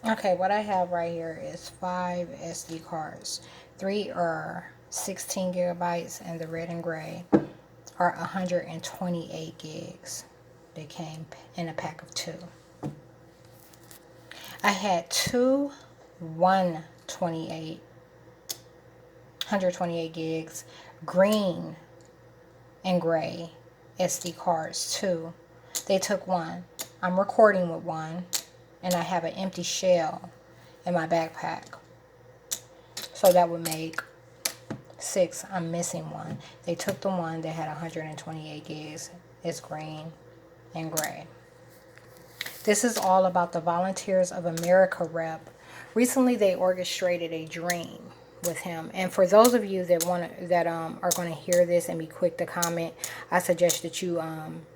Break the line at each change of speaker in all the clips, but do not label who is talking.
Okay, what I have right here is 5 SD cards. 3 are 16 gigabytes, and the red and gray are 128 gigs. They came in a pack of 2. I had two 128 128 gigs green and gray SD cards too. They took one. I'm recording with one, and I have an empty shell in my backpack. So that would make 6. I'm missing one. They took the one that had 128 gigs. It's green and gray. This is all about the Volunteers of America rep. Recently, they orchestrated a dream with him. And for those of you that are going to hear this and be quick to comment, I suggest that you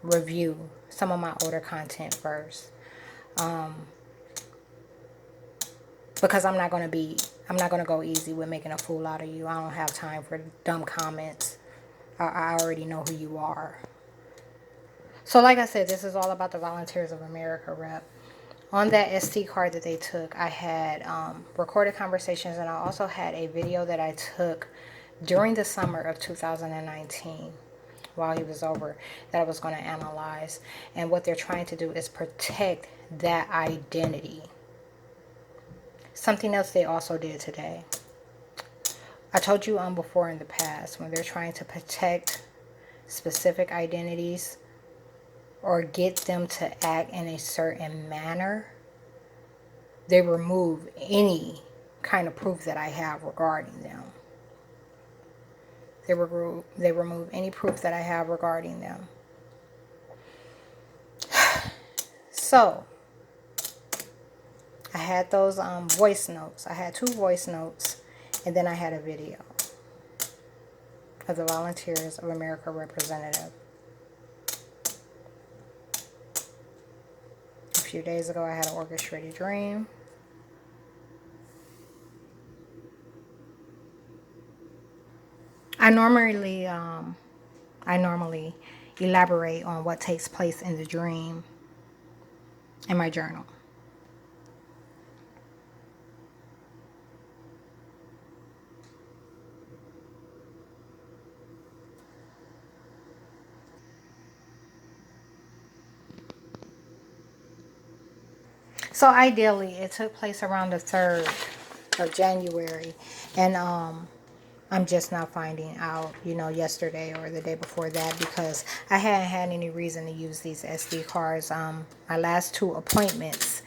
review some of my older content first, because I'm not going to go easy with making a fool out of you. I don't have time for dumb comments. I already know who you are. So like I said, this is all about the Volunteers of America rep. On that SD card that they took, I had recorded conversations, and I also had a video that I took during the summer of 2019 while he was over that I was going to analyze. And what they're trying to do is protect that identity. Something else they also did today. I told you before in the past, when they're trying to protect specific identities or get them to act in a certain manner, they remove any kind of proof that I have regarding them. They remove any proof that I have regarding them. So, I had those voice notes. I had 2 voice notes, and then I had a video of the Volunteers of America representative. A few days ago, I had an orchestrated dream. I normally elaborate on what takes place in the dream in my journal. So ideally, it took place around the 3rd of January, and I'm just now finding out, yesterday or the day before that, because I hadn't had any reason to use these SD cards. My last 2 appointments,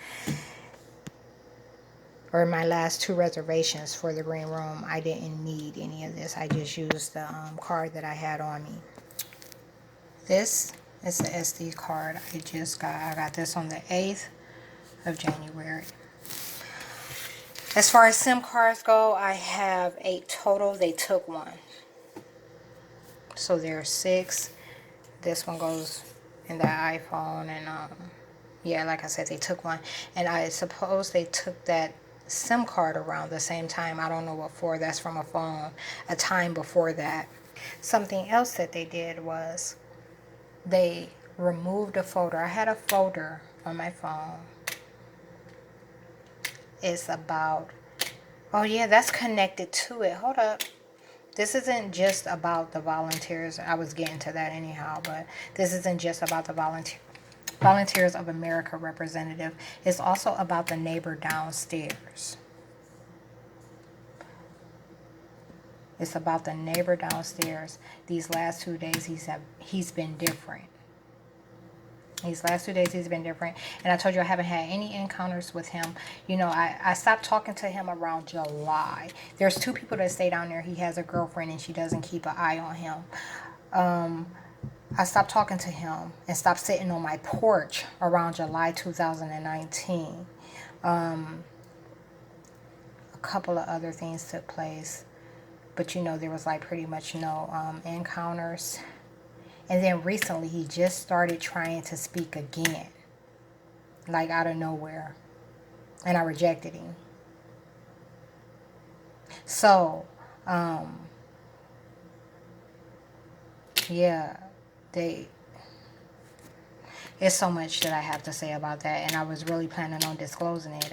or my last 2 reservations for the green room, I didn't need any of this. I just used the card that I had on me. This is the SD card I just got. I got this on the 8th of January. As far as SIM cards go, I have 8 total. They took 1. So there are 6. This one goes in that iPhone, and yeah, like I said, they took 1. And I suppose they took that SIM card around the same time. I don't know what for. That's from a phone a time before that. Something else that they did was they removed a folder. I had a folder on my phone. It's about, oh yeah, that's connected to it. Hold up. This isn't just about the volunteers. I was getting to that anyhow, but this isn't just about the Volunteers of America representative. It's also about the neighbor downstairs. It's about the neighbor downstairs. These last 2 days, he's been different. These last 2 days, he's been different. And I told you I haven't had any encounters with him. I stopped talking to him around July. There's 2 people that stay down there. He has a girlfriend, and she doesn't keep an eye on him. I stopped talking to him and stopped sitting on my porch around July 2019. A couple of other things took place. But there was like pretty much no encounters. And then recently he just started trying to speak again. Like out of nowhere. And I rejected him. So, yeah, it's so much that I have to say about that. And I was really planning on disclosing it.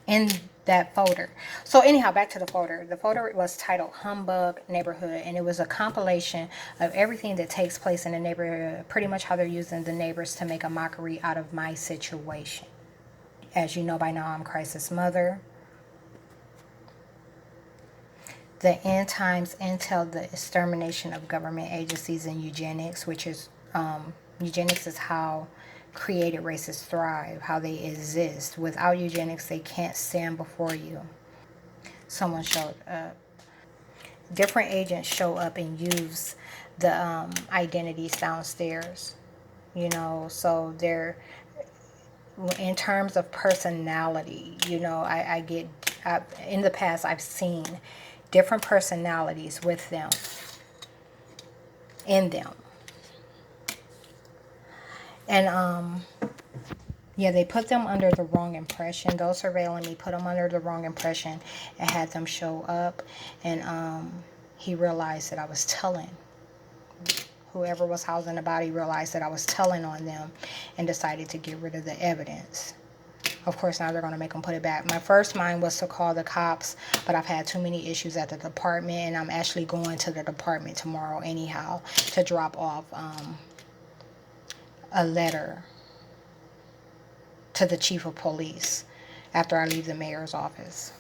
in that folder. So anyhow, back to the folder. The folder was titled Humbug Neighborhood, and it was a compilation of everything that takes place in the neighborhood, pretty much how they're using the neighbors to make a mockery out of my situation. As you know by now, I'm Crisis Mother. The End Times Intel, the extermination of government agencies and eugenics, which is eugenics is how created races thrive, how they exist. Without eugenics, they can't stand before you. Someone showed up. Different agents show up and use the identities downstairs. You know, so they're in terms of personality. You know, in the past I've seen different personalities with them, in them, and yeah, they put them under the wrong impression. Those surveilling me put them under the wrong impression and had them show up. And he realized that I was telling. Whoever was housing the body realized that I was telling on them and decided to get rid of the evidence. Of course, now they're going to make them put it back. My first mind was to call the cops, but I've had too many issues at the department, and I'm actually going to the department tomorrow anyhow to drop off a letter to the chief of police after I leave the mayor's office.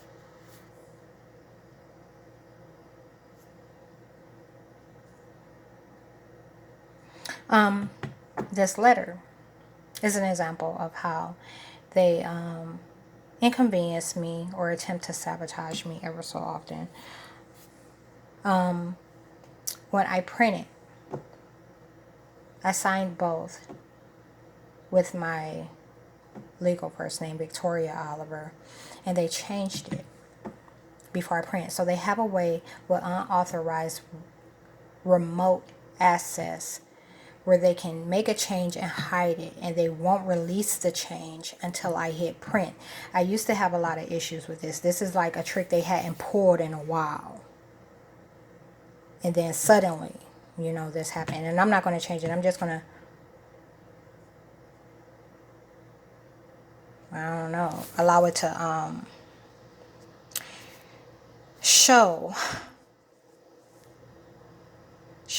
This letter is an example of how they inconvenience me or attempt to sabotage me ever so often. When I print it, I signed both with my legal first name, Victoria Oliver, and they changed it before I print. So they have a way with unauthorized remote access where they can make a change and hide it, and they won't release the change until I hit print. I used to have a lot of issues with this. This is like a trick they hadn't pulled in a while. And then suddenly, you know, this happened. And I'm not going to change it. I'm just going to, I don't know, allow it to show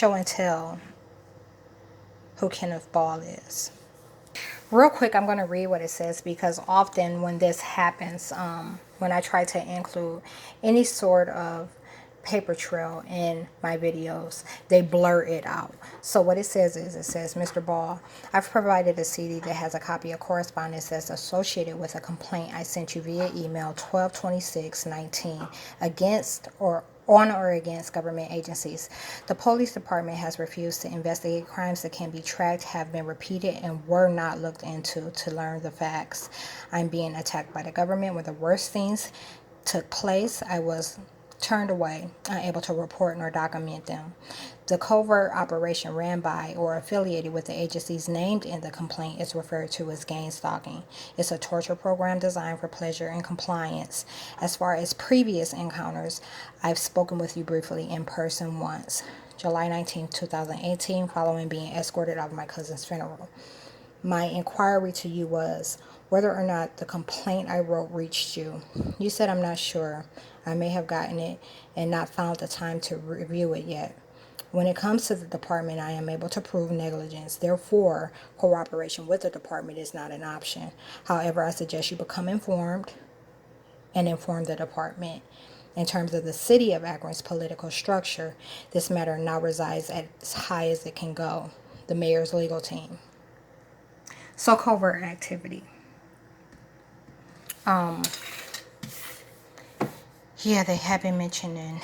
and tell who Kenneth Ball is. Real quick, I'm going to read what it says, because often when this happens, when I try to include any sort of paper trail in my videos, they blur it out. So what it says is, it says, Mr. Ball, I've provided a CD that has a copy of correspondence that's associated with a complaint I sent you via email 12/26/19 against or on or against government agencies. The police department has refused to investigate crimes that can be tracked, have been repeated, and were not looked into to learn the facts. I'm being attacked by the government when the worst things took place. I was turned away, unable to report nor document them. The covert operation ran by or affiliated with the agencies named in the complaint is referred to as gang stalking. It's a torture program designed for pleasure and compliance. As far as previous encounters, I've spoken with you briefly in person once, July 19, 2018, following being escorted out of my cousin's funeral. My inquiry to you was whether or not the complaint I wrote reached you. You said, I'm not sure. I may have gotten it and not found the time to review it yet. When it comes to the department, I am able to prove negligence. Therefore, cooperation with the department is not an option. However, I suggest you become informed and inform the department. In terms of the city of Akron's political structure, this matter now resides as high as it can go, the mayor's legal team. So covert activity. Yeah, they have been mentioning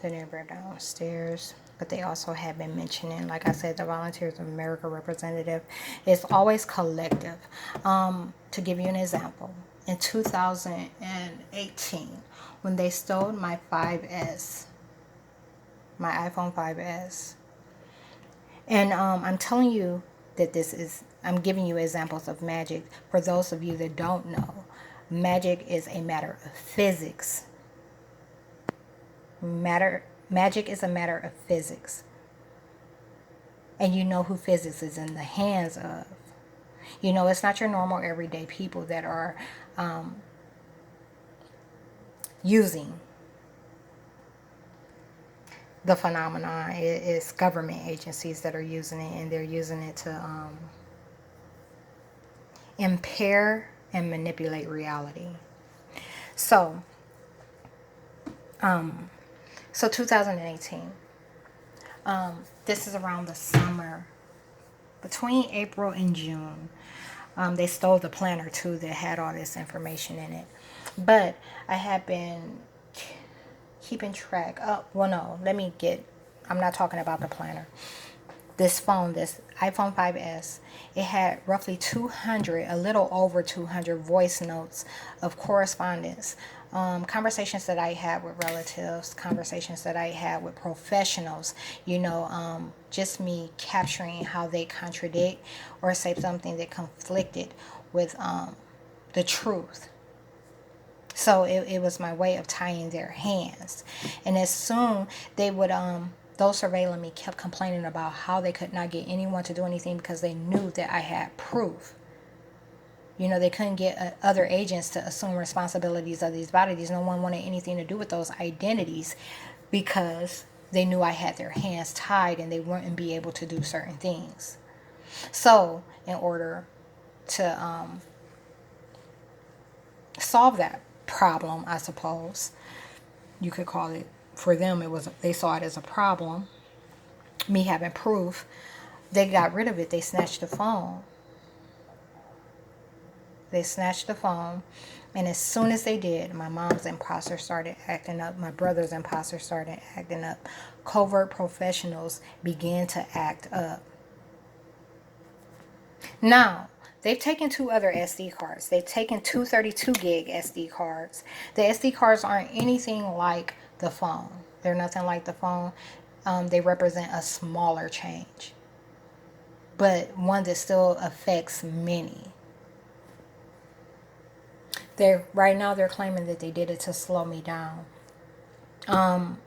the neighbor downstairs, but they also have been mentioning, like I said, the Volunteers of America representative. It's always collective. To give you an example, in 2018, when they stole my 5S, my iPhone 5S, and I'm telling you that I'm giving you examples of magic. For those of you that don't know, magic is a matter of physics. Magic is a matter of physics. And you know who physics is in the hands of. You know, it's not your normal everyday people that are using the phenomenon. It's government agencies that are using it, and they're using it to impair and manipulate reality. So 2018, this is around the summer, between April and June. They stole the planner too that had all this information in it. But I have been keeping track. Well, no, I'm not talking about the planner. This phone, this iPhone 5S, it had roughly 200, a little over 200 voice notes of correspondence, conversations that I had with relatives, conversations that I had with professionals, just me capturing how they contradict or say something that conflicted with the truth. So it was my way of tying their hands. And as soon they would those surveilling me kept complaining about how they could not get anyone to do anything because they knew that I had proof. They couldn't get other agents to assume responsibilities of these bodies. No one wanted anything to do with those identities because they knew I had their hands tied and they wouldn't be able to do certain things. So in order to solve that problem, I suppose you could call it, for them they saw it as a problem, me having proof, they got rid of it. They snatched the phone. And as soon as they did, my mom's imposter started acting up, my brother's imposter started acting up, covert professionals began to act up. Now, they've taken 2 other SD cards. They've taken 2 32 gig SD cards. The SD cards aren't anything like the phone. They're nothing like the phone. They represent a smaller change, but one that still affects many. Right now they're claiming that they did it to slow me down. On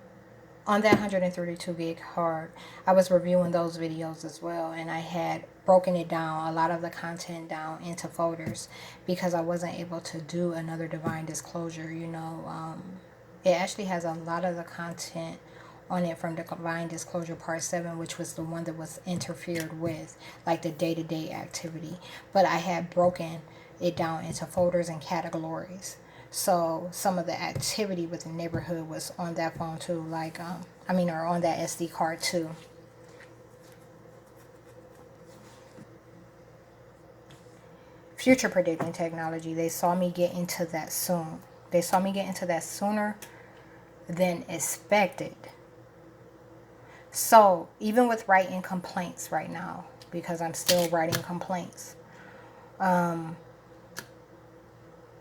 that 132 gig card, I was reviewing those videos as well, and I had broken it down, a lot of the content down into folders because I wasn't able to do another divine disclosure. It actually has a lot of the content on it from the Divine Disclosure Part 7, which was the one that was interfered with, like the day-to-day activity. But I had broken it down into folders and categories. So some of the activity with the neighborhood was on that phone too, or on that SD card too. Future predicting technology, they saw me get into that soon. They saw me get into that sooner than expected. So even with writing complaints right now, because I'm still writing complaints,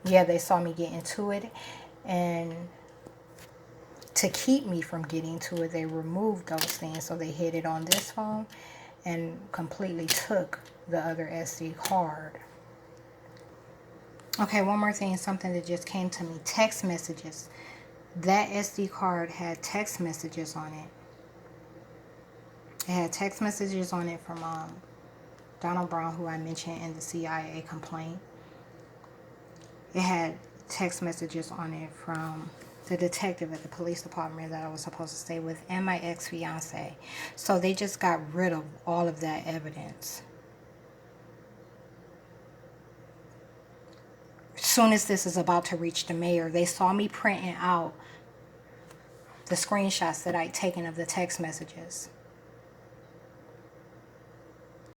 they saw me get into it, and to keep me from getting to it, they removed those things. So they hid it on this phone and completely took the other SD card. Okay, one more thing, something that just came to me. Text messages. That SD card had text messages on it. It had text messages on it from Donald Brown, who I mentioned in the CIA complaint. It had text messages on it from the detective at the police department that I was supposed to stay with, and my ex-fiance. So they just got rid of all of that evidence. As soon as this is about to reach the mayor, they saw me printing out the screenshots that I'd taken of the text messages.